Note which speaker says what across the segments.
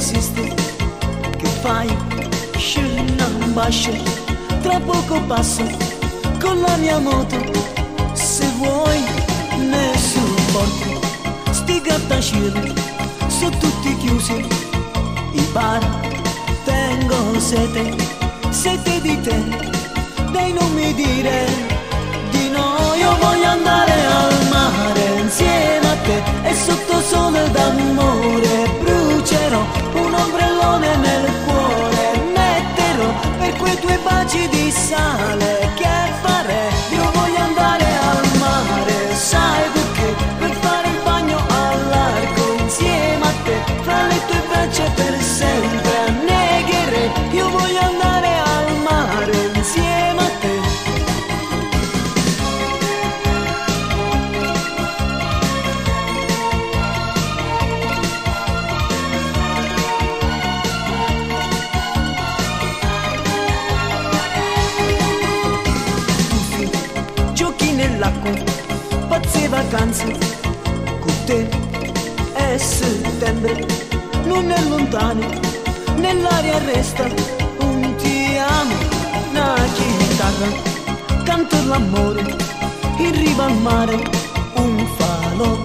Speaker 1: esiste, che fai? Scena un bacio, tra poco passo con la mia moto. Se vuoi ne supporti, sti grattacieli sono tutti chiusi. I bar, tengo sete di te, dai non mi dire di no. Io voglio andare al mare insieme a te e sotto sole d'amore brucerò un ombrellone nel cuore, metterò per quei tuoi baci di sale. Che farei? Io voglio andare al mare, sai perché? Per fare il bagno al largo insieme a te, fra le tue braccia per sempre annegherei. Io voglio andare al mare insieme a te. Giochi nell'acqua, pazze vacanze, con te è settembre, non è lontano, nell'aria resta un ti amo, una chitarra, canto l'amore, in riva al mare, un falò,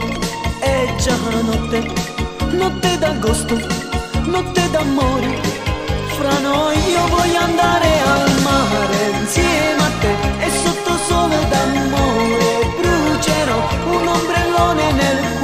Speaker 1: è già notte, notte d'agosto, notte d'amore, fra noi. Io voglio andare al mare insieme a te e sotto sole d'amore brucerò un ombrellone nel